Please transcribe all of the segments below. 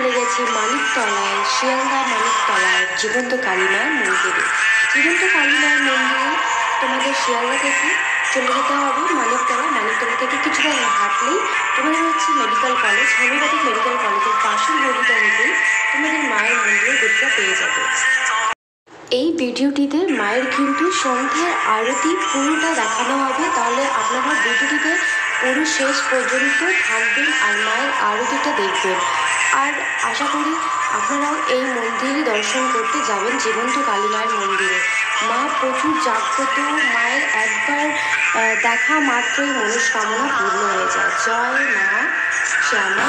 চলে গেছি মানিকতলায়, শিয়ালদা মানিকতলায় জীবন্ত কালী মায়ের মন্দিরে। জীবন্ত কালী মায়ের মন্দিরে তোমাদের শিয়ালদা থেকে চলে যেতে হবে মানিকতলা। মানিকতলা থেকে কিছুটা হাঁটলেই তোমাদের হচ্ছে মেডিকেল কলেজ, হোমিওপ্যাথিক মেডিকেল কলেজের পাশের গলিটা থেকেই তোমাদের মায়ের মন্দিরের গেটটা পেয়ে যাবে। এই ভিডিওটিতে মায়ের কিন্তু সন্ধ্যার আরতি পুরোটা দেখানো হবে, তাহলে আপনারা ভিডিওটিতে পুরো শেষ পর্যন্ত থাকবেন আর মায়ের আরতিটা দেখবেন। আর আশা করি আপনারাও এই মন্দিরে দর্শন করতে যাবেন, জীবন্ত কালী মায়ের মন্দিরে। মা প্রচুর জাগ্রত, মায়ের একবার দেখা মাত্রই মনস্কামনা পূর্ণ হয়ে যায়। জয় মা শ্যামা।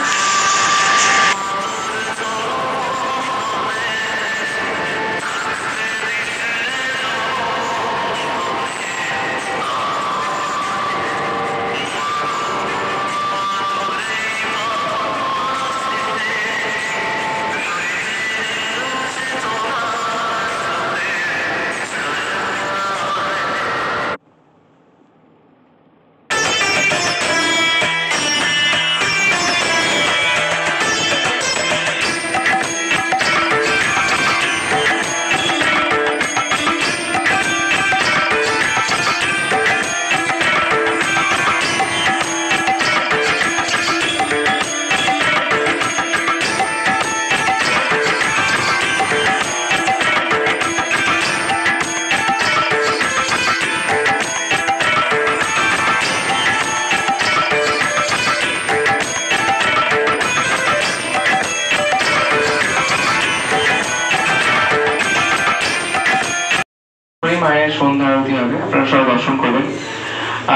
মায়ের সন্ধ্যা আরতি হবে, আপনারা সবাই দর্শন করবেন।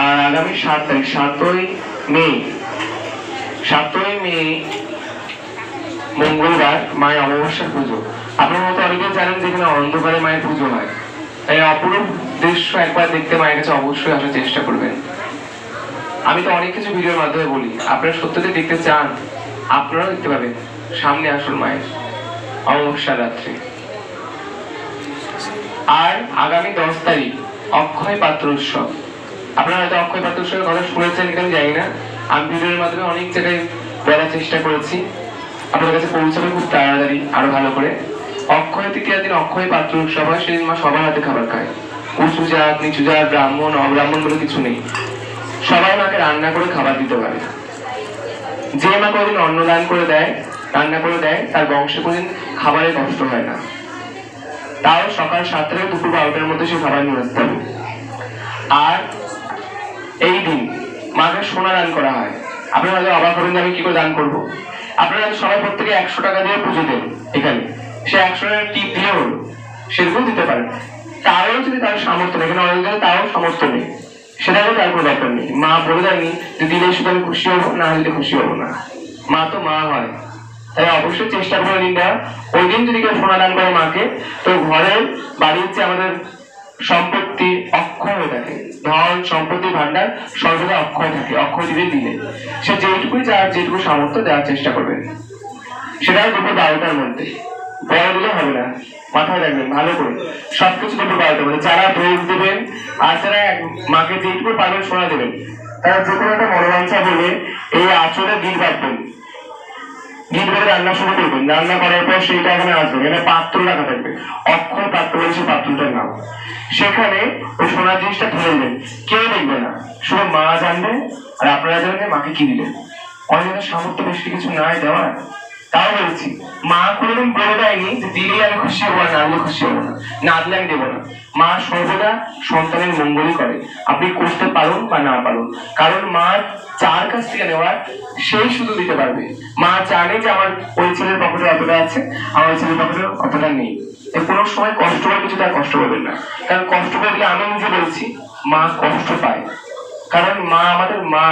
আর আগামী 7 তারিখ 7ই মে মঙ্গলবার মায়ের অমাবস্যা পুজো। আপনার মতো অনেকে জানেন যে এখানে অন্ধকারে মায়ের পুজো হয়, তাই অপরূপ দৃশ্য একবার দেখতে মায়ের কাছে অবশ্যই আসার চেষ্টা করবেন। আমি তো অনেক কিছু ভিডিওর মাধ্যমে বলি, আপনারা সত্যি দেখতে চান আপনারাও দেখতে পাবেন। সামনে আসুন মায়ের অমাবস্যা রাত্রে। আর আগামী 10 তারিখ অক্ষয় পাত্র উৎসব। আপনারা হয়তো অক্ষয় পাত্র উৎসবের কথা শুনেছেন কিনা জানি না, আমি ভিডিওর মাধ্যমে অনেক জায়গায় বলার চেষ্টা করেছি, আপনাদের কাছে পৌঁছাবে খুব তাড়াতাড়ি আরো ভালো করে। অক্ষয় তৃতীয়ার দিন অক্ষয় পাত্র উৎসব হয়, সেদিন মা সবার হাতে খাবার খায়। উঁচু জাত নিচু জাত ব্রাহ্মণ অব্রাহ্মণ বলে কিছু নেই, সবাই মাকে রান্না করে খাবার দিতে পারে। যে মা কোনদিন অন্নদান করে দেয়, রান্না করে দেয়, তার বংশে কোনদিন খাবারের কষ্ট হয় না। তাও সকাল 7টা থেকে দুপুর 12টার মধ্যে সে খাবার নিয়ে আসতে হবে। আর এই দিন মাকে সোনা দান করা হয়। আপনারা হয়তো অবাক হবেন যে আমি কি করে দান করবো। আপনারা সবাই প্রত্যেকে 100 টাকা দিয়ে পুজো দেন, এখানে সে 100 টাকা টিপ দিয়ে হলো, সেরকম দিতে পারেন। তারও যদি তার সামর্থ্য নেই, এখানে অনেক তাও সামর্থ্য নেই, সেটাও তার কোনো ব্যাপার নেই। মা বলে দেয়নি যে দিলে শুধু আমি খুশি হবো, না দিলে খুশি হবো না। মা তো মা হয়, তাই অবশ্যই চেষ্টা করে দিন দেওয়া। ওই দিন যদি কেউ সোনা দান করে মাকে, তো ঘরের বাড়ির যে আমাদের সম্পত্তি অক্ষয় হয়ে থাকে, ধন সম্পত্তি ভান্ডার সর্বদা অক্ষয় থাকে। অক্ষয় দিলে দিলে সে যেটুকুই যার যেটুকু সামর্থ্য দেওয়ার চেষ্টা করবেন, সেটাও দুপুর 12টার মধ্যে। বড় দিলে হবে না, মাথায় রাখবেন ভালো করে। সবকিছু দুপুর 12টার মধ্যে। যারা ভোগ দেবেন আর যারা মাকে যেটুকু পারবেন সোনা দেবেন, তারা যে কোনো একটা মনোবাঞ্ছা বলে এই আঁচলে গিট বাঁধবেন, গিট বেঁধে রান্না শুরু করবেন। রান্না করার পর সেইটা এখানে আসবে, এখানে পাত্র রাখা থাকবে, অক্ষয় পাত্র বলে সেই পাত্রটার নাম। সেখানে ওই সোনার জিনিসটা ধরে দেবেন, কেউ দেখবে না, শুধু মা জানবে আর আপনারা জানবেন মাকে কি দিলেন। অনেকের সামর্থ্য বেশি কিছু নাই দেওয়ার, তাও বলছি মা কোনোদিন বলে দেয়নি যে দিলেই আমি খুশি হবো না দিলে খুশি হবো না, না দিলে আমি দেবো না। মা সর্বদা সন্তানের মঙ্গলই করে, আপনি করতে পারুন বা না পারুন। কারণ মা যার কাছ থেকে নেওয়ার সেই শুধু দিতে পারবে। মা জানে যে আমার ওই ছেলের পকেটে অতটা আছে, আমার ওই ছেলের পকেটে অতটা নেই। কোনো সময় কষ্ট করে কিছু তার কষ্ট করবেন না, কারণ কষ্ট করলে আমি নিজে বলছি মা কষ্ট পায়, কারণ মা আমাদের মা।